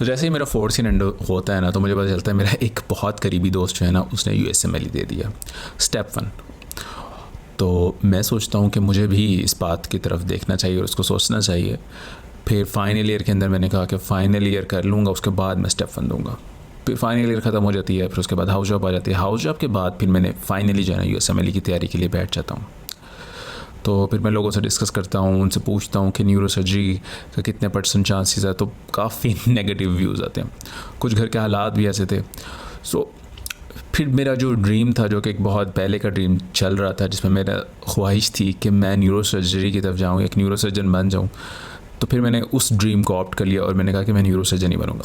तो जैसे ही मेरा फोर्थ ईयर एंड होता है ना, तो मुझे पता चलता है मेरा एक बहुत करीबी दोस्त जो है ना, उसने USMLE दे दिया स्टेप 1। तो मैं सोचता हूँ कि मुझे भी इस बात की तरफ देखना चाहिए और उसको सोचना चाहिए। फिर फाइनल ईयर के अंदर मैंने कहा कि फ़ाइनल ईयर कर लूँगा, उसके बाद मैं स्टेप 1 दूँगा। फिर फाइनल ईयर ख़त्म हो जाती है, फिर उसके बाद हाउस जॉब आ जाती है। हाउस जॉब के बाद फिर मैंने फाइनली जो है ना USMLE की तैयारी के लिए बैठ जाता हूँ। तो फिर मैं लोगों से डिस्कस करता हूँ, उनसे पूछता हूँ कि न्यूरोसर्जरी का कितने % चांसेस है, तो काफ़ी नेगेटिव व्यूज़ आते हैं। कुछ घर के हालात भी ऐसे थे। सो फिर मेरा जो ड्रीम था, जो कि एक बहुत पहले का ड्रीम चल रहा था, जिसमें मेरा ख्वाहिश थी कि मैं न्यूरोसर्जरी की तरफ जाऊँ, एक न्यूरोसर्जन बन जाऊँ, तो फिर मैंने उस ड्रीम को ऑप्ट कर लिया और मैंने कहा कि मैं न्यूरोसर्जन ही बनूंगा।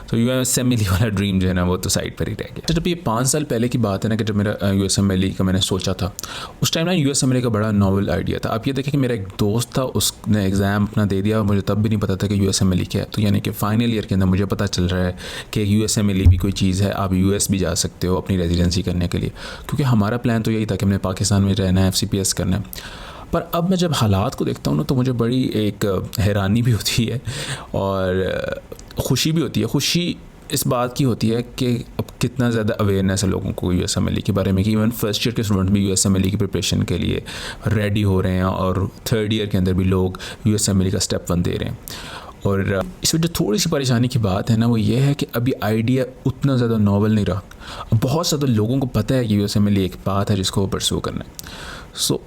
तो USMLE वाला ड्रीम जो है ना, वो तो साइड पर ही रह गया। जब ये 5 साल पहले की बात है ना, कि जब मेरा USMLE का मैंने सोचा था, उस टाइम ना USMLE का बड़ा नॉवल आइडिया था। आप ये देखें कि मेरा एक दोस्त था, उसने एग्ज़ाम अपना दे दिया, मुझे तब भी नहीं पता था कि USMLE क्या है। तो यानी कि फाइनल ईयर के अंदर मुझे पता चल रहा है कि USMLE भी कोई चीज़ है, आप US भी जा सकते हो अपनी रेजिडेंसी करने के लिए। क्योंकि हमारा प्लान तो यही था कि हमने पाकिस्तान में रहना है, FCPS करना है। पर अब मैं जब हालात को देखता हूँ ना, तो मुझे बड़ी एक हैरानी भी होती है और खुशी भी होती है। खुशी इस बात की होती है कि अब कितना ज़्यादा अवेयरनेस है लोगों को USMLE के बारे में, कि इवन फर्स्ट ईयर के स्टूडेंट भी USMLE की प्रिपरेशन के लिए रेडी हो रहे हैं और थर्ड ईयर के अंदर भी लोग USMLE का स्टेप 1 दे रहे हैं। और इसमें जो थोड़ी सी परेशानी की बात है ना, वो ये है कि अभी आइडिया उतना ज़्यादा नॉवल नहीं रहा। बहुत ज़्यादा लोगों को पता है कि USMLE एक बात है जिसको परस्यू करना है। सो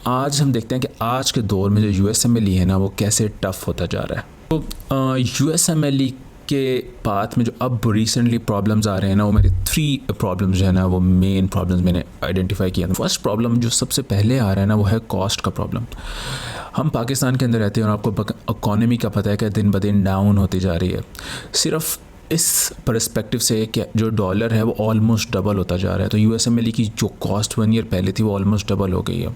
आज हम देखते हैं कि आज के दौर में जो USMLE है ना, वो कैसे टफ़ होता जा रहा है। तो USMLE के पाथ में जो अब रिसेंटली प्रॉब्लम्स आ रहे हैं ना, वो मेरे 3 प्रॉब्लम्स जो है ना, वो मेन प्रॉब्लम्स मैंने आइडेंटिफाई किया। फर्स्ट प्रॉब्लम जो सबसे पहले आ रहा है ना, वो है कॉस्ट का प्रॉब्लम। हम पाकिस्तान के अंदर रहते हैं और आपको इकॉनमी का पता है कि दिन ब दिन डाउन होती जा रही है। सिर्फ इस पर्सपेक्टिव से कि जो डॉलर है वो ऑलमोस्ट डबल होता जा रहा है। तो USMLE की जो कॉस्ट 1 ईयर पहले थी, वो ऑलमोस्ट डबल हो गई है।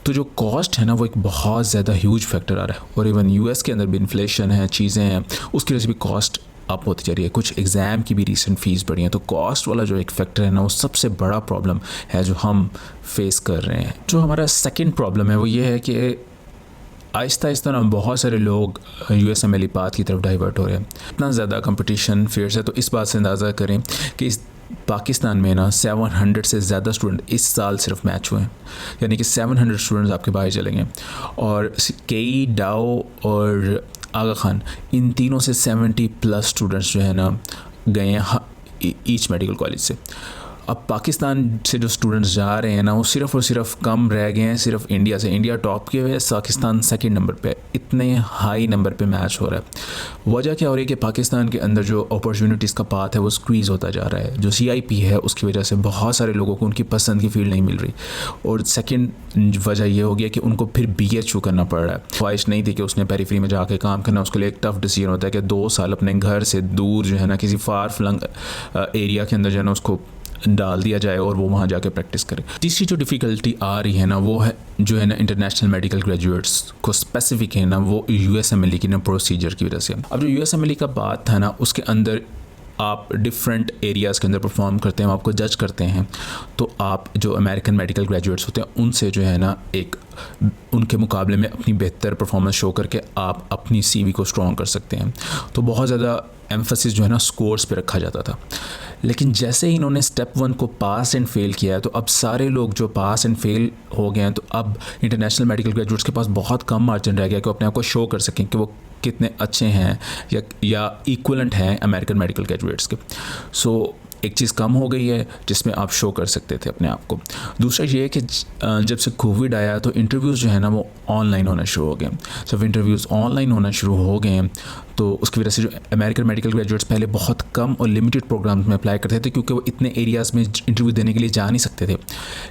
तो जो कॉस्ट है ना, वो एक बहुत ज़्यादा ह्यूज फैक्टर आ रहा है। और इवन US के अंदर भी इन्फ्लेशन है, चीज़ें हैं, उसकी वजह से भी कॉस्ट अप होती जा रही है। कुछ एग्ज़ाम की भी रिसेंट फ़ीस बढ़ी है। तो कॉस्ट वाला जो एक फैक्टर है ना, वो सबसे बड़ा प्रॉब्लम है जो हम फेस कर रहे हैं। जो हमारा सेकेंड प्रॉब्लम है, वो ये है कि आहिस्ता आहिस्ता ना बहुत सारे लोग USMLE पाथ की तरफ डाइवर्ट हो रहे हैं। इतना ज़्यादा कंपटीशन फेयर्स है, तो इस बात से अंदाज़ा करें कि इस पाकिस्तान में ना 700 से ज़्यादा स्टूडेंट इस साल सिर्फ मैच हुए हैं। यानी कि 700 स्टूडेंट्स आपके बाहर चलेंगे। और KE, डाओ और आगा खान, इन तीनों से 70+ स्टूडेंट्स जो है ना गए हैं ईच मेडिकल कॉलेज से। अब पाकिस्तान से जो स्टूडेंट्स जा रहे हैं ना, वो सिर्फ और सिर्फ कम रह गए हैं सिर्फ इंडिया से। इंडिया टॉप के हुए, पाकिस्तान सेकंड नंबर पे। इतने हाई नंबर पे मैच हो रहा है। वजह क्या हो रही है कि पाकिस्तान के अंदर जो अपॉर्चुनिटीज़ का पाथ है वो स्क्वीज़ होता जा रहा है। जो CIP है, उसकी वजह से बहुत सारे लोगों को उनकी पसंद की फील्ड नहीं मिल रही। और सेकेंड वजह ये हो गया कि उनको फिर BHU करना पड़ रहा है। ख्वाहिश नहीं थी कि उसने पेरीफ्री में जाके काम करना। उसके लिए एक टफ डिसीजन होता है कि 2 साल अपने घर से दूर जो है ना, किसी फार फ्लंग एरिया के अंदर जो है ना, उसको डाल दिया जाए और वो वहाँ जाके प्रैक्टिस करे। तीसरी जो डिफ़िकल्टी आ रही है ना, वो है जो है ना इंटरनेशनल मेडिकल ग्रेजुएट्स को स्पेसिफिक है ना, वो USMLE की ना प्रोसीजर की वजह से। अब जो USMLE का बात था ना, उसके अंदर आप डिफरेंट एरियाज़ के अंदर परफॉर्म करते हैं, आपको जज करते हैं। तो आप जो अमेरिकन मेडिकल ग्रेजुएट्स होते हैं, उनसे जो है ना एक उनके मुकाबले में अपनी बेहतर परफॉर्मेंस शो करके आप अपनी CV को स्ट्रॉन्ग कर सकते हैं। तो बहुत ज़्यादा एम्फसिस जो है ना स्कोर्स पे रखा जाता था। लेकिन जैसे ही इन्होंने स्टेप 1 को पास एंड फेल किया है, तो अब सारे लोग जो पास एंड फेल हो गए हैं, तो अब इंटरनेशनल मेडिकल ग्रेजुएट्स के पास बहुत कम मार्जिन रह गया कि वो अपने आप को शो कर सकें कि वो कितने अच्छे हैं या इक्वलेंट हैं अमेरिकन मेडिकल ग्रेजुएट्स के। सो एक चीज़ कम हो गई है जिसमें आप शो कर सकते थे अपने आप को। दूसरा ये है कि जब से कोविड आया, तो इंटरव्यूज़ जो है ना, वो ऑनलाइन होना शुरू हो गए। जब इंटरव्यूज़ ऑनलाइन होना शुरू हो गए, तो उसकी वजह से जो अमेरिकन मेडिकल ग्रेजुएट्स पहले बहुत कम और लिमिटेड प्रोग्राम्स में अप्लाई करते थे, क्योंकि वो इतने एरियाज़ में इंटरव्यू देने के लिए जा नहीं सकते थे।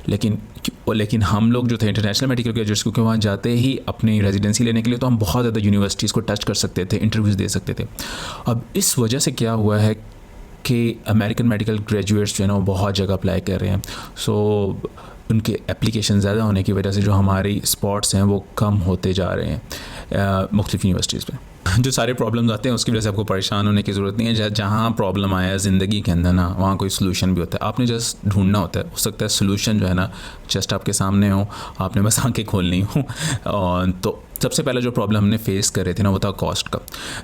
लेकिन हम लोग जो थे इंटरनेशनल मेडिकल ग्रेजुएट्स, क्योंकि वहाँ जाते ही अपनी रेजिडेंसी लेने के लिए, तो हम बहुत ज़्यादा यूनिवर्सिटीज़ को टच कर सकते थे, इंटरव्यूज़ दे सकते थे। अब इस वजह से क्या हुआ है कि अमेरिकन मेडिकल ग्रेजुएट्स जो है ना, वो बहुत जगह अप्लाई कर रहे हैं। सो उनके एप्लीकेशन ज़्यादा होने की वजह से जो हमारी स्पॉट्स हैं वो कम होते जा रहे हैं मुख्तलिफ यूनिवर्सिटीज़ में। जो सारे प्रॉब्लम्स आते हैं उसकी वजह से आपको परेशान होने की ज़रूरत नहीं है। जहाँ प्रॉब्लम आया है ज़िंदगी के अंदर ना, वहाँ कोई सलूशन भी होता है। आपने जस्ट ढूंढना होता है। हो सकता है सलूशन जो है ना जस्ट आपके सामने हो, आपने बस आंखें खोलनी हो। तो सबसे पहला जो प्रॉब्लम हमने फेस कर रहे थे ना वो था कॉस्ट का।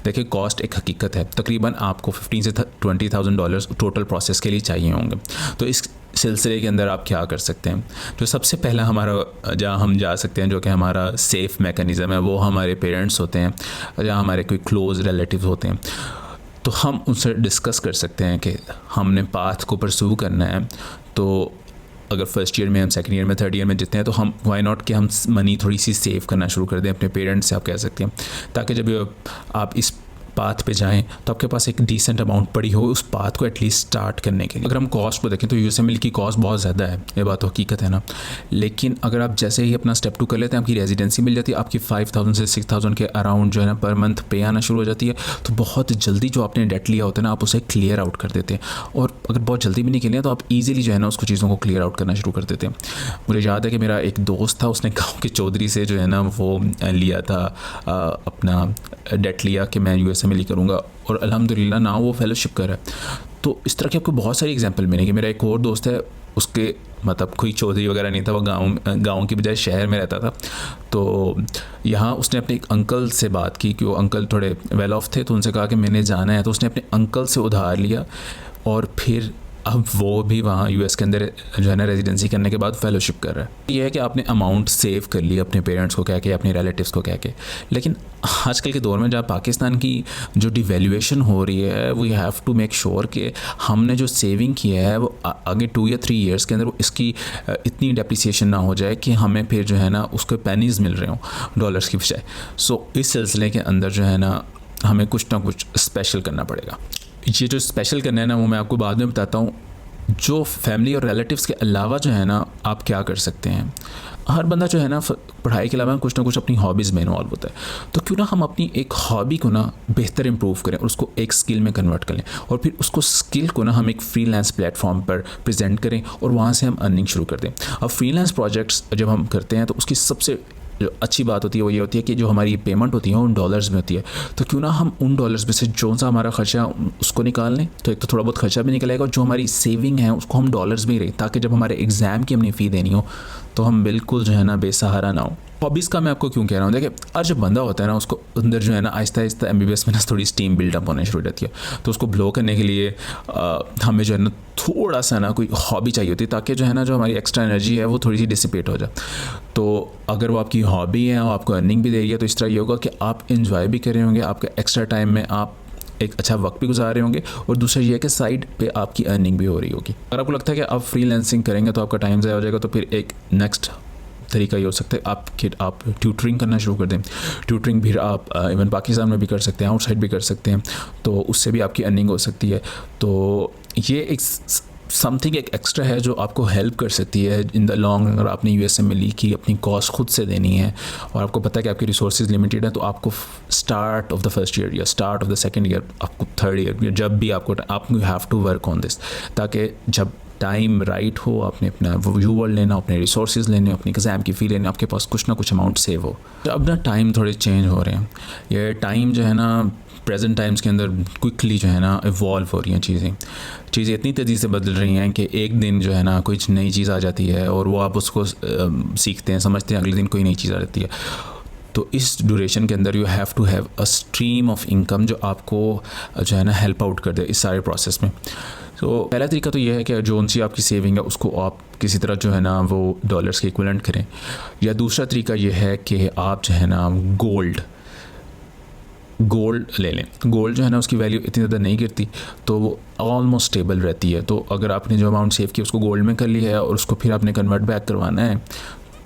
देखिए कॉस्ट एक हकीकत है, तकरीबन आपको $15,000 से $20,000 टोटल प्रोसेस के लिए चाहिए होंगे। तो इस सिलसिले के अंदर आप क्या कर सकते हैं, जो सबसे पहला हमारा जहाँ हम जा सकते हैं जो कि हमारा सेफ़ मैकेनिज़्म है वो हमारे पेरेंट्स होते हैं, या हमारे कोई क्लोज़ रिलेटिव होते हैं। तो हम उनसे डिस्कस कर सकते हैं कि हमने पाथ को परस्यू करना है। तो अगर फर्स्ट ईयर में, हम सेकंड ईयर में, थर्ड ईयर में जितने हैं, तो हम वाई नॉट कि हम मनी थोड़ी सी सेव करना शुरू कर दें अपने पेरेंट्स से, आप कह सकते हैं, ताकि जब आप इस पाथ पे जाएं तो आपके पास एक डिसेंट अमाउंट पड़ी हो उस पाथ को एटलीस्ट स्टार्ट करने के लिए। अगर हम कॉस्ट को देखें तो यूएसएमएल की कॉस्ट बहुत ज़्यादा है, ये बात तो हकीकत है ना। लेकिन अगर आप जैसे ही अपना स्टेप 2 कर लेते हैं, आपकी रेजिडेंसी मिल जाती है, आपकी 5,000 से 6,000 के अराउंड जो है ना पर मंथ पे आना शुरू हो जाती है। तो बहुत जल्दी जो आपने डेट लिया होता है ना, आप उसे क्लियर आउट कर देते हैं। और अगर बहुत जल्दी भी नहीं क्लियर तो आप ईजिली जो है ना उसको चीज़ों को क्लियर आउट करना शुरू कर देते हैं। मुझे याद है कि मेरा एक दोस्त था, उसने गाँव के चौधरी से जो है ना वो लिया था, अपना डेट लिया कि मैं यूएसएमएल ही करूँगा, और अल्हम्दुलिल्लाह ना वो फेलोशिप कर रहा है। तो इस तरह के आपको बहुत सारी एग्जांपल मिलेंगे। मेरा एक और दोस्त है, उसके मतलब कोई चौधरी वगैरह नहीं था, वो गांव की बजाय शहर में रहता था। तो यहाँ उसने अपने एक अंकल से बात की कि वो अंकल थोड़े वेल ऑफ थे, तो उनसे कहा कि मैंने जाना है। तो उसने अपने अंकल से उधार लिया और फिर अब वो भी वहाँ यूएस के अंदर जो है ना रेजिडेंसी करने के बाद फेलोशिप कर रहा है। ये है कि आपने अमाउंट सेव कर ली अपने पेरेंट्स को कह के, अपने रिलेटिव्स को कह के। लेकिन आजकल के दौर में जहाँ पाकिस्तान की जो डिवेल्यूएशन हो रही है, we have to make sure कि हमने जो सेविंग किया है वो आगे 2 या 3 ईयर्स के अंदर वो इसकी इतनी डेप्रिसिएशन ना हो जाए कि हमें फिर जो है ना उसके पेनीज़ मिल रहे हों डॉलर्स की बजाय। सो इस सिलसिले के अंदर जो है ना हमें कुछ ना कुछ स्पेशल करना पड़ेगा। ये जो स्पेशल करना है ना वो मैं आपको बाद में बताता हूँ। जो फैमिली और रिलेटिव्स के अलावा जो है ना आप क्या कर सकते हैं, हर बंदा जो है ना पढ़ाई के अलावा कुछ ना कुछ अपनी हॉबीज़ में इन्वॉल्व होता है। तो क्यों ना हम अपनी एक हॉबी को ना बेहतर इंप्रूव करें और उसको एक स्किल में कन्वर्ट कर लें, और फिर उसको स्किल को ना हम एक फ्रीलांस प्लेटफॉर्म पर प्रेजेंट करें और वहाँ से हम अर्निंग शुरू कर दें। अब फ्रीलांस प्रोजेक्ट्स जब हम करते हैं तो उसकी सबसे जो अच्छी बात होती है वो ये होती है कि जो हमारी पेमेंट होती है उन डॉलर्स में होती है। तो क्यों ना हम उन डॉलर्स में से जो सा हमारा खर्चा उसको निकाल लें, तो एक तो थोड़ा बहुत खर्चा भी निकलेगा, और जो हमारी सेविंग है उसको हम डॉलर्स में ही रखें, ताकि जब हमारे एग्ज़ाम की हमने फ़ी देनी हो तो हम बिल्कुल जो है ना बेसहारा ना हो। हॉबीज़ का मैं आपको क्यों कह रहा हूँ, देखिए हर जो बंदा होता है ना उसको अंदर जो है ना आहिस्ता आहिस्ता MBBS में ना थोड़ी स्टीम बिल्डअप होने शुरू हो जाती है। तो उसको ब्लो करने के लिए हमें जो है ना थोड़ा सा ना कोई हॉबी चाहिए होती है, ताकि जो है ना जो हमारी एक्स्ट्रा एनर्जी है वो थोड़ी सी डिसिपेट हो जाए। तो अगर वो आपकी हॉबी है और आपको अर्निंग भी देगी तो इस तरह ये होगा कि आप इंजॉय भी कर रहे होंगे, आपके एक्स्ट्रा टाइम में आप एक अच्छा वक्त भी गुजार रहे होंगे, और दूसरा ये है कि साइड पे आपकी अर्निंग भी हो रही होगी। अगर आपको लगता है कि आप फ्रीलांसिंग करेंगे तो आपका टाइम ज़ाया हो जाएगा, तो फिर एक नेक्स्ट तरीका ये हो सकता है आप ट्यूटरिंग करना शुरू कर दें। ट्यूटरिंग भी आप इवन पाकिस्तान में भी कर सकते हैं, आउटसाइड भी कर सकते हैं, तो उससे भी आपकी अर्निंग हो सकती है। तो ये एक समथिंग एक एक्स्ट्रा है जो आपको हेल्प कर सकती है इन द लॉन्ग। अगर आपने यूएसएमएल की अपनी कॉस्ट खुद से देनी है और आपको पता है कि आपकी रिसोर्सेज लिमिटेड है, तो आपको start of the first year या start of the second year, आपको थर्ड ईयर, जब भी आप have to work on this, ताकि जब टाइम राइट हो आपने अपना व्यूअर लेना, अपने रिसोर्सेज लेने, अपनी एग्ज़ाम की फ़ी लेने, आपके पास कुछ ना कुछ अमाउंट सेव हो। अब ना टाइम थोड़े चेंज हो रहे हैं, ये टाइम जो है ना प्रेजेंट टाइम्स के अंदर क्विकली जो है ना इवॉल्व हो रही हैं चीज़ें इतनी तेज़ी से बदल रही हैं कि एक दिन जो है ना कोई नई चीज़ आ जाती है और वो आप उसको सीखते हैं, समझते हैं, अगले दिन कोई नई चीज़ आ जाती है। तो इस ड्यूरेशन के अंदर you have to have a stream of income जो आपको जो है ना हेल्प आउट कर दे इस सारे प्रोसेस में। तो पहला तरीका तो यह है कि जो सी आपकी सेविंग है उसको आप किसी तरह जो है ना वो डॉलर्स के इक्विवेलेंट करें, या दूसरा तरीका यह है कि आप जो है ना गोल्ड ले लें। गोल्ड जो है ना उसकी वैल्यू इतनी ज़्यादा नहीं गिरती, तो वो ऑलमोस्ट स्टेबल रहती है। तो अगर आपने जो अमाउंट सेव किया उसको गोल्ड में कर लिया है और उसको फिर आपने कन्वर्ट बैक करवाना है,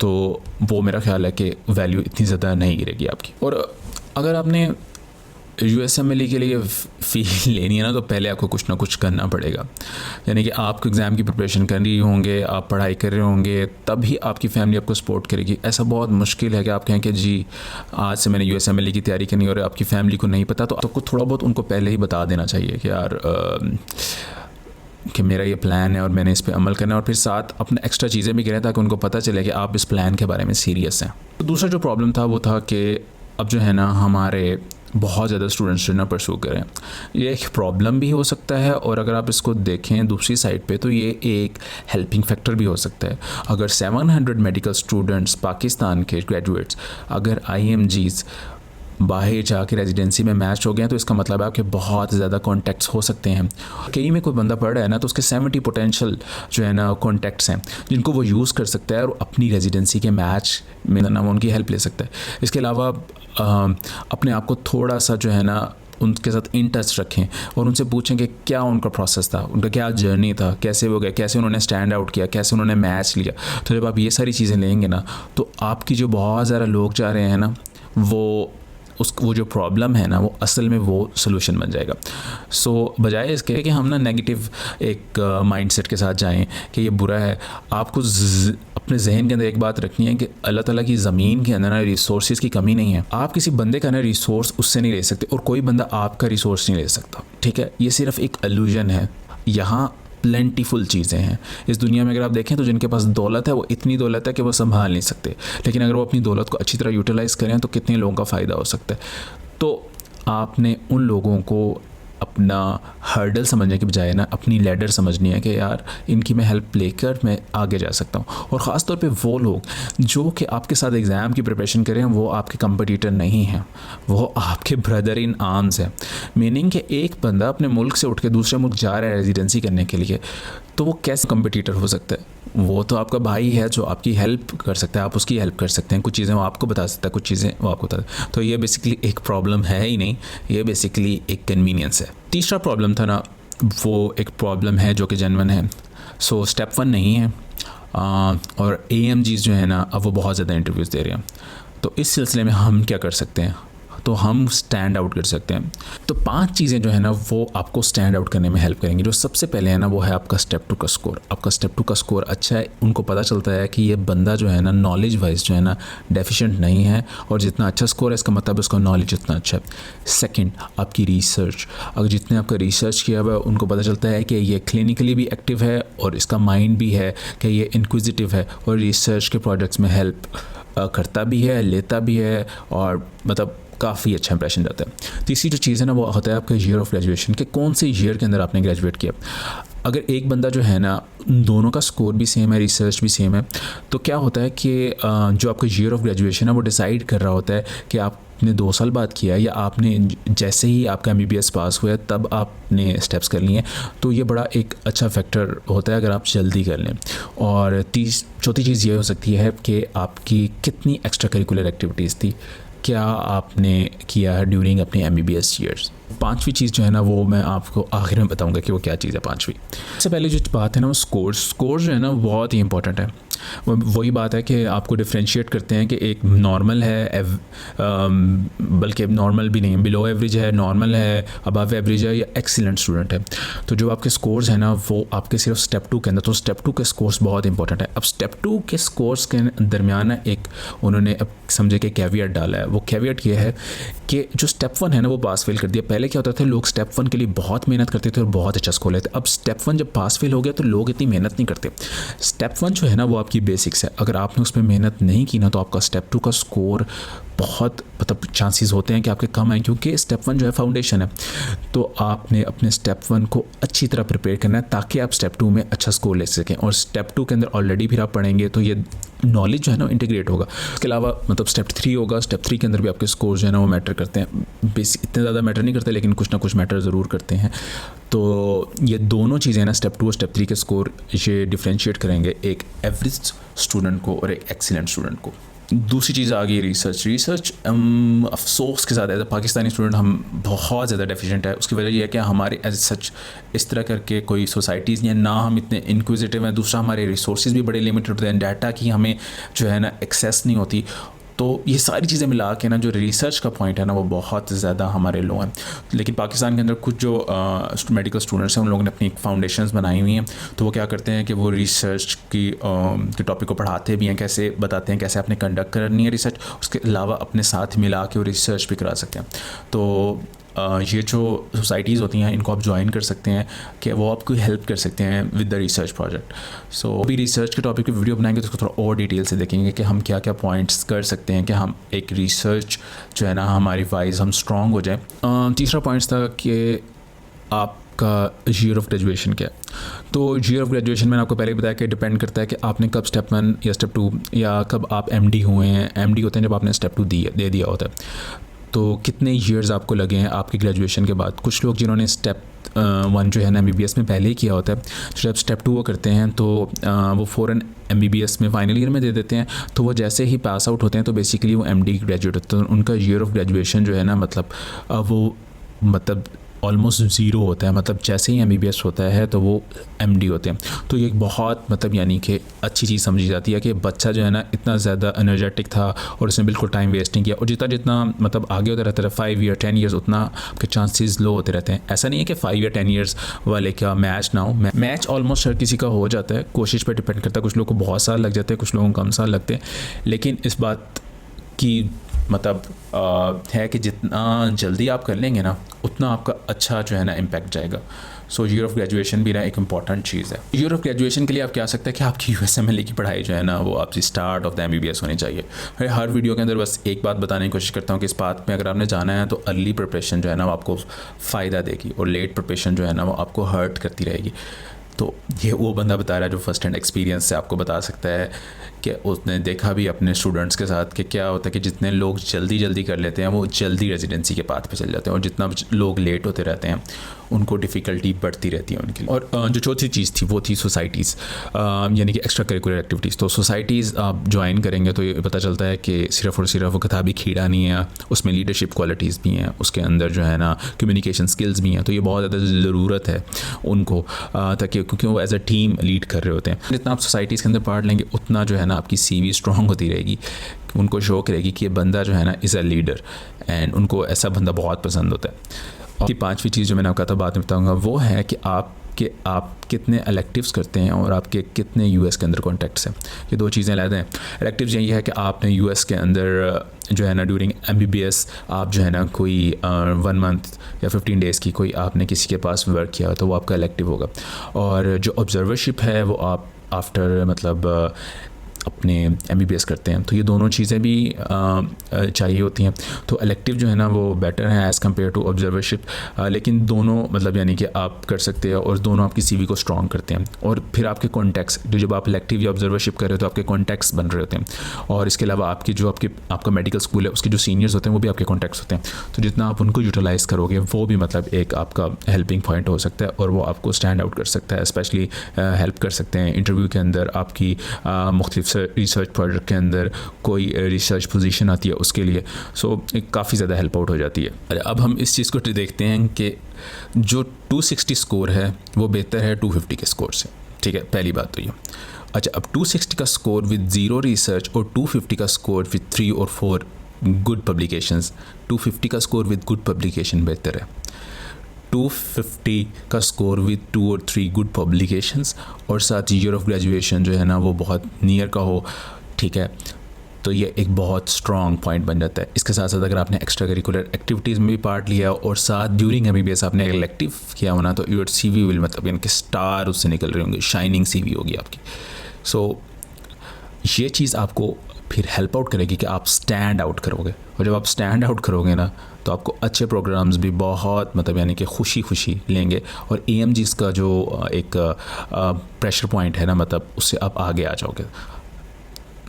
तो वो मेरा ख्याल है कि वैल्यू इतनी ज़्यादा नहीं गिरेगी आपकी। और अगर आपने यूएसएमएल के लिए फ़ी लेनी है ना, तो पहले आपको कुछ ना कुछ करना पड़ेगा। यानी कि आप एग्ज़ाम की प्रिपरेशन कर रही होंगे, आप पढ़ाई कर रहे होंगे, तभी आपकी फैमिली आपको सपोर्ट करेगी। ऐसा बहुत मुश्किल है कि आप कहें कि जी आज से मैंने यूएसएमएल की तैयारी करनी, और आपकी फैमिली को नहीं पता, तो आपको थोड़ा बहुत उनको पहले ही बता देना चाहिए कि यार कि मेरा ये प्लान है और मैंने इस पर अमल करना है, और फिर साथ अपने एक्स्ट्रा चीज़ें भी करें ताकि उनको पता चले कि आप इस प्लान के बारे में सीरियस हैं। तो दूसरा जो प्रॉब्लम था वो था कि अब जो है ना हमारे बहुत ज़्यादा स्टूडेंट्स जो है ना परस्यू करें। ये एक प्रॉब्लम भी हो सकता है, और अगर आप इसको देखें दूसरी साइड पे तो ये एक हेल्पिंग फैक्टर भी हो सकता है। अगर 700 मेडिकल स्टूडेंट्स पाकिस्तान के ग्रेजुएट्स अगर IMGs बाहर जाके रेजिडेंसी में मैच हो गए हैं, तो इसका मतलब है आपके बहुत ज़्यादा कॉन्टैक्ट्स हो सकते हैं। कहीं में कोई बंदा पढ़ रहा है ना, तो उसके 70 पोटेंशियल जो है ना कॉन्टैक्ट्स हैं जिनको वो यूज़ कर सकता है और अपनी रेजिडेंसी के मैच में ना वो उनकी हेल्प ले सकता है। इसके अलावा अपने आप को थोड़ा सा जो है ना उनके साथ इन टच रखें और उनसे पूछें कि क्या उनका प्रोसेस था, उनका क्या जर्नी था, कैसे वो गए, कैसे उन्होंने स्टैंड आउट किया, कैसे उन्होंने मैच लिया। तो जब आप ये सारी चीज़ें लेंगे ना, तो आपकी जो बहुत ज़्यादा लोग जा रहे हैं ना, वो जो प्रॉब्लम है ना, वो असल में वो सोल्यूशन बन जाएगा। सो बजाय इसके कि हम ना नेगेटिव एक माइंडसेट के साथ जाएं कि ये बुरा है, आपको अपने जहन के अंदर एक बात रखनी है कि अल्लाह ताला की ज़मीन के अंदर ना रिसोर्सेज की कमी नहीं है। आप किसी बंदे का ना रिसोर्स उससे नहीं ले सकते और कोई बंदा आपका रिसोर्स नहीं ले सकता, ठीक है। ये सिर्फ एक इल्यूजन है। यहाँ प्लेंटीफुल चीज़ें हैं इस दुनिया में। अगर आप देखें तो जिनके पास दौलत है वो इतनी दौलत है कि वो संभाल नहीं सकते, लेकिन अगर वो अपनी दौलत को अच्छी तरह यूटिलाइज़ करें तो कितने लोगों का फ़ायदा हो सकता है। तो आपने उन लोगों को अपना हर्डल समझने के बजाय ना अपनी लैडर समझनी है कि यार इनकी मैं हेल्प लेकर मैं आगे जा सकता हूँ। और ख़ास तौर पे वो लोग जो कि आपके साथ एग्ज़ाम की प्रिपरेशन करें, वो आपके कंपटीटर नहीं हैं, वो आपके ब्रदर इन आर्म्स हैं। मीनिंग कि एक बंदा अपने मुल्क से उठ के दूसरे मुल्क जा रहा है रेजिडेंसी करने के लिए, तो वो कैसे कंपटीटर हो सकता है? वो तो आपका भाई है जो आपकी हेल्प कर सकता है, आप उसकी हेल्प कर सकते हैं। कुछ चीज़ें वो आपको बता सकता है, कुछ चीज़ें वो आपको बता। तो ये बेसिकली एक प्रॉब्लम है ही नहीं, ये बेसिकली एक कन्वीनियंस है। तीसरा प्रॉब्लम था ना, वो एक प्रॉब्लम है जो कि जेन्युइन है। सो स्टेप 1 नहीं है, और AMGs जो है ना अब वो बहुत ज़्यादा इंटरव्यूज़ दे रहे हैं। तो इस सिलसिले में हम क्या कर सकते हैं? तो हम स्टैंड आउट कर सकते हैं। तो 5 चीज़ें जो है ना वो आपको स्टैंड आउट करने में हेल्प करेंगी। जो सबसे पहले है ना वो है आपका स्टेप 2 का स्कोर। आपका स्टेप 2 का स्कोर अच्छा है, उनको पता चलता है कि ये बंदा जो है ना नॉलेज वाइज जो है ना डेफिशिएंट नहीं है, और जितना अच्छा स्कोर है इसका मतलब उसका नॉलेज उतना अच्छा है। सेकंड, आपकी रिसर्च। अगर जितने आपका रिसर्च किया हुआ है उनको पता चलता है कि ये क्लिनिकली भी एक्टिव है और इसका माइंड भी है कि ये इंक्विजिटिव है और रिसर्च के प्रोजेक्ट्स में हेल्प करता भी है, लेता भी है, और मतलब काफ़ी अच्छा इंप्रेशन जाता है। तीसरी जो चीज़ है ना वो होता है आपका ईयर ऑफ ग्रेजुएशन, कि कौन से ईयर के अंदर आपने ग्रेजुएट किया। अगर एक बंदा जो है ना दोनों का स्कोर भी सेम है, रिसर्च भी सेम है, तो क्या होता है कि जो आपका ईयर ऑफ ग्रेजुएशन है वो डिसाइड कर रहा होता है कि आपने 2 साल बाद किया या आपने जैसे ही आपका MBBS पास हुआ तब आपने स्टेप्स कर लिए। तो ये बड़ा एक अच्छा फैक्टर होता है अगर आप जल्दी कर लें। और चौथी चीज़ ये हो सकती है कि आपकी कितनी एक्स्ट्रा करिकुलर एक्टिविटीज़ थी, क्या आपने किया है ड्यूरिंग अपने MBBS ईयर्स। 5वीं चीज़ जो है ना वो मैं आपको आखिर में बताऊंगा कि वो क्या चीज़ है 5वीं। सबसे पहले जो बात है ना वो स्कोर जो है ना बहुत ही इंपॉर्टेंट है। वही बात है कि आपको डिफ्रेंशिएट करते हैं कि एक नॉर्मल है, बल्कि नॉर्मल भी नहीं, बिलो एवरेज है, नॉर्मल है, अबव एवरेज है, या एक्सीलेंट स्टूडेंट है। तो जो आपके स्कोर्स हैं ना वो आपके सिर्फ स्टेप 2 के अंदर, तो स्टेप 2 के स्कोर्स बहुत इंपॉर्टेंट है। अब स्टेप 2 के स्कोर्स के दरमियान ना एक उन्होंने अब समझे कि कैवियट डाला है। वो कैवियट ये है कि जो स्टेप 1 है ना वो पास फेल कर दिया। पहले क्या होता था, लोग स्टेप 1 के लिए बहुत मेहनत करते थे और बहुत अच्छा स्कोर लेते। अब स्टेप 1 जब पास फेल हो गया तो लोग इतनी मेहनत नहीं करते। स्टेप 1 जो है ना वो आपकी बेसिक्स है, अगर आपने उसमें मेहनत नहीं की ना तो आपका स्टेप 2 का स्कोर बहुत मतलब चांसेस होते हैं कि आपके कम आए, क्योंकि स्टेप 1 जो है फाउंडेशन है। तो आपने अपने स्टेप 1 को अच्छी तरह प्रिपेयर करना है ताकि आप स्टेप 2 में अच्छा स्कोर ले सकें। और स्टेप 2 के अंदर ऑलरेडी फिर आप पढ़ेंगे तो ये नॉलेज जो है ना इंटीग्रेट होगा। इसके अलावा मतलब स्टेप 3 होगा, स्टेप 3 के अंदर भी आपके स्कोर जो है ना वो मैटर करते हैं। बेसिक इतने ज़्यादा मैटर नहीं करते लेकिन कुछ ना कुछ मैटर ज़रूर करते हैं। तो ये दोनों चीज़ें ना स्टेप 2 और स्टेप 3 के स्कोर ये डिफ्रेंशिएट करेंगे एक एवरेज स्टूडेंट को और एक एक्सीलेंट स्टूडेंट को। दूसरी चीज़ आ गई रिसर्च। अफसोस के साथ एज अ पाकिस्तानी स्टूडेंट हम बहुत ज़्यादा डेफिशिएंट है। उसकी वजह यह है कि हमारे एज सच इस तरह करके कोई सोसाइटीज़ या ना हम इतने इंक्विजिटिव हैं, दूसरा हमारे रिसोर्सेज भी बड़े लिमिटेड होते हैं, डाटा की हमें जो है ना एक्सेस नहीं होती। तो ये सारी चीज़ें मिला के ना जो रिसर्च का पॉइंट है ना वो बहुत ज़्यादा हमारे लो हैं। लेकिन पाकिस्तान के अंदर कुछ जो मेडिकल स्टूडेंट्स हैं उन लोगों ने अपनी फाउंडेशंस बनाई हुई हैं, तो वो क्या करते हैं कि वो रिसर्च के टॉपिक को पढ़ाते भी हैं, कैसे बताते हैं कैसे आपने कंडक्ट करनी है रिसर्च। उसके अलावा अपने साथ मिला के वो रिसर्च भी करा सकते हैं। तो ये जो सोसाइटीज़ होती हैं इनको आप ज्वाइन कर सकते हैं कि वो आपको हेल्प कर सकते हैं विद द रिसर्च प्रोजेक्ट। सो अभी रिसर्च के टॉपिक पे वीडियो बनाएंगे तो उसको थोड़ा और डिटेल से देखेंगे कि हम क्या क्या पॉइंट्स कर सकते हैं कि हम एक रिसर्च जो है ना हमारी वाइज हम स्ट्रॉन्ग हो जाए। तीसरा पॉइंट्स था कि आपका ईयर ऑफ ग्रेजुएशन क्या है। तो ईयर ऑफ ग्रेजुएशन मैंने आपको पहले ही बताया कि डिपेंड करता है कि आपने कब स्टेप 1 या स्टेप 2 या कब आप एमडी हुए हैं। एमडी होते हैं जब आपने स्टेप 2 दे दिया होता है। तो कितने ईयर्स आपको लगे हैं आपकी ग्रेजुएशन के बाद। कुछ लोग जिन्होंने स्टेप 1 जो है ना MBBS में पहले ही किया होता है, जब स्टेप 2 वो करते हैं तो वो फ़ौरन MBBS में फाइनल ईयर में दे देते हैं। तो वो जैसे ही पास आउट होते हैं तो बेसिकली वो MD ग्रेजुएट होते हैं। तो उनका ईयर ऑफ ग्रेजुएशन जो है ना वो ऑलमोस्ट ज़ीरो होता है। मतलब जैसे ही MBBS होता है तो वो MD होते हैं। तो ये एक बहुत यानी कि अच्छी चीज़ समझी जाती है कि बच्चा जो है ना इतना ज़्यादा एनर्जेटिक था और उसने बिल्कुल टाइम वेस्ट नहीं किया। और जितना आगे होता रहता है 5 ईयर 10 ईयर्स उतना आपके चांसेस लो होते रहते हैं। ऐसा नहीं है कि 5 या 10 ईयर्स वाले का मैच ना हो। मैच ऑलमोस्ट हर किसी का हो जाता है, कोशिश पर डिपेंड करता है। कुछ लोगों को बहुत साल लग जाते हैं, कुछ लोगों को कम साल लगते हैं। लेकिन इस बात की है कि जितना जल्दी आप कर लेंगे ना उतना आपका अच्छा जो है ना इम्पैक्ट जाएगा। सो ईयर ऑफ ग्रेजुएशन भी ना एक इंपॉर्टेंट चीज़ है। ईयर ऑफ ग्रेजुएशन के लिए आप क्या सकते हैं कि आपकी USMLE की पढ़ाई जो है ना वो आपकी स्टार्ट ऑफ द MBBS होनी चाहिए। मैं हर वीडियो के अंदर बस एक बात बताने की कोशिश करता हूँ कि इस बात में अगर आपने जाना है तो अर्ली प्रिपरेशन जो है ना वो आपको फ़ायदा देगी और लेट प्रिपरेशन जो है ना वो आपको हर्ट करती रहेगी। तो ये वो बंदा बता रहा है जो फर्स्ट हैंड एक्सपीरियंस से आपको बता सकता है कि उसने देखा भी अपने स्टूडेंट्स के साथ कि क्या होता है कि जितने लोग जल्दी कर लेते हैं वो जल्दी रेजिडेंसी के पाथ पे चल जाते हैं और जितना लोग लेट होते रहते हैं उनको डिफ़िकल्टी बढ़ती रहती है उनके लिए। और जो चौथी चीज़ थी वो थी सोसाइटीज़, यानी कि एक्स्ट्रा करिकुलर एक्टिविटीज़। तो सोसाइटीज़ आप ज्वाइन करेंगे तो ये पता चलता है कि सिर्फ़ और सिर्फ वो किताबी खीरा नहीं है, उसमें लीडरशिप क्वालिटीज़ भी हैं, उसके अंदर जो है ना कम्युनिकेशन स्किल्स भी हैं। तो ये बहुत ज़्यादा ज़रूरत है उनको, ताकि क्योंकि वो एज अ टीम लीड कर रहे होते हैं। जितना आप सोसाइटीज़ के अंदर पढ़ लेंगे उतना जो है ना आपकी CV स्ट्रॉन्ग होती रहेगी। उनको शो करेगी कि ये बंदा जो है ना इज़ अ लीडर, एंड उनको ऐसा बंदा बहुत पसंद होता है। और 5वीं चीज़ जो मैंने आपका था बाद में बताऊंगा वो है कि आप कितने इलेक्टिव्स करते हैं और आपके कितने US के अंदर कॉन्टैक्ट्स हैं। ये दो चीज़ें अलग हैं। इलेक्टिव्स यही है कि आपने US के अंदर जो है ना ड्यूरिंग MBBS आप जो है ना कोई 1 मंथ या 15 डेज़ की कोई आपने किसी के पास वर्क किया तो वो आपका इलेक्टिव होगा। और जो ऑब्जर्वरशिप है वो आप आफ्टर अपने MBBS करते हैं। तो ये दोनों चीज़ें भी चाहिए होती हैं। तो इलेक्टिव जो है ना वो बेटर है एज़ कम्पेयर टू ऑब्जर्वरशिप, लेकिन दोनों यानी कि आप कर सकते हैं और दोनों आपकी CV को स्ट्रॉन्ग करते हैं। और फिर आपके कॉन्टैक्ट्स जब आप इलेक्टिव या ऑब्जर्वरशिप कर रहे हो तो आपके कॉन्टैक्ट्स बन रहे होते हैं। और इसके अलावा आपका मेडिकल स्कूल है उसके जो सीनियर्स होते हैं वो भी आपके कॉन्टैक्ट्स होते हैं। तो जितना आप उनको यूटिलाइज़ करोगे वो भी एक आपका हेल्पिंग पॉइंट हो सकता है और वो आपको स्टैंड आउट कर सकता है। स्पेशली हेल्प कर सकते हैं इंटरव्यू के अंदर, आपकी मुख्तलिफ रिसर्च प्रोजेक्ट के अंदर कोई रिसर्च पोजीशन आती है उसके लिए। सो काफ़ी ज़्यादा हेल्प आउट हो जाती है। अब हम इस चीज़ को देखते हैं कि जो 260 स्कोर है वो बेहतर है 250 के स्कोर से। ठीक है, पहली बात तो ये। अच्छा, अब 260 का स्कोर विद 0 रिसर्च और 250 का स्कोर विद 3 और 4 गुड पब्लिकेशंस, 250 का स्कोर विद गुड पब्लिकेशन बेहतर है। 250 का स्कोर विद 2 और 3 गुड पब्लिकेशंस और साथ ईयर ऑफ ग्रेजुएशन जो है ना वो बहुत नियर का हो। ठीक है, तो ये एक बहुत स्ट्रॉन्ग पॉइंट बन जाता है। इसके साथ साथ अगर आपने एक्स्ट्रा करिकुलर एक्टिविटीज़ में भी पार्ट लिया और साथ ड्यूरिंग MBBS आपने इलेक्टिव किया होना तो योर CV विल यानी कि स्टार उससे निकल रहे होंगे, शाइनिंग CV होगी आपकी। सो ये चीज़ आपको फिर हेल्प आउट करेगी कि आप स्टैंड आउट करोगे। और जब आप स्टैंड आउट करोगे ना तो आपको अच्छे प्रोग्राम्स भी बहुत यानी कि खुशी लेंगे। और AMGs का जो एक प्रेशर पॉइंट है ना उससे आप आगे आ जाओगे।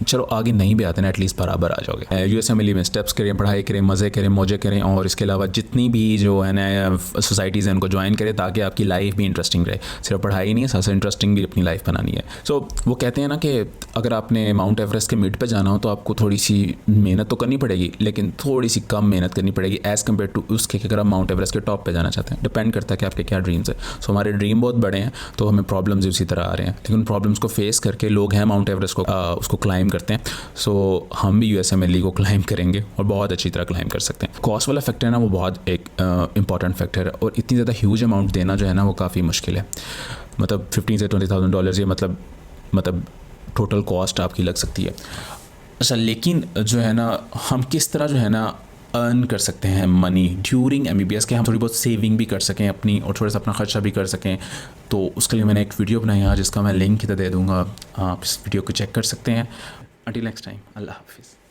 चलो आगे नहीं भी आते ना एटलीस्ट बराबर आ जाओगे। USMLE में स्टेप्स करें, पढ़ाई करें, मज़े करें, मौजे करें और इसके अलावा जितनी भी जो है ना सोसाइटीज़ हैं उनको ज्वाइन करें ताकि आपकी लाइफ भी इंटरेस्टिंग रहे। सिर्फ पढ़ाई नहीं है, साथ साथ इंटरेस्टिंग भी अपनी लाइफ बनानी है। सो वो कहते हैं ना कि अगर आपने माउंट एवरेस्ट के मिड पे जाना हो तो आपको थोड़ी सी मेहनत तो करनी पड़ेगी लेकिन थोड़ी सी कम मेहनत करनी पड़ेगी एज़ कम्पेयर टू उसके कि अगर आप माउंट एवरेस्ट के टॉप पे जाना चाहते हैं। डिपेंड करता है कि आपके क्या ड्रीम्स है। सो हमारे ड्रीम बहुत बड़े हैं तो हमें प्रॉब्लम्स उसी तरह आ रहे हैं, लेकिन प्रॉब्लम्स को फेस करके लोग हैं माउंट एवरेस्ट को उसको क्लाइम करते हैं। सो हम भी USMLE को क्लाइम करेंगे और बहुत अच्छी तरह क्लाइम कर सकते हैं। कॉस्ट वाला फैक्टर है ना वो बहुत एक इंपॉर्टेंट फैक्टर है और इतनी ज़्यादा ह्यूज अमाउंट देना जो है ना वो काफ़ी मुश्किल है। 15 से $20,000 ये मतलब टोटल कॉस्ट आपकी लग सकती है। अच्छा, लेकिन जो है ना हम किस तरह जो है ना अर्न कर सकते हैं मनी ड्यूरिंग MBBS के, हम थोड़ी बहुत सेविंग भी कर सकें अपनी और थोड़ा सा अपना ख़र्चा भी कर सकें। तो उसके लिए मैंने एक वीडियो बनाई है जिसका मैं लिंक इधर दे दूँगा, आप इस वीडियो को चेक कर सकते हैं। अंटिल नेक्स्ट टाइम, अल्लाह हाफिज़।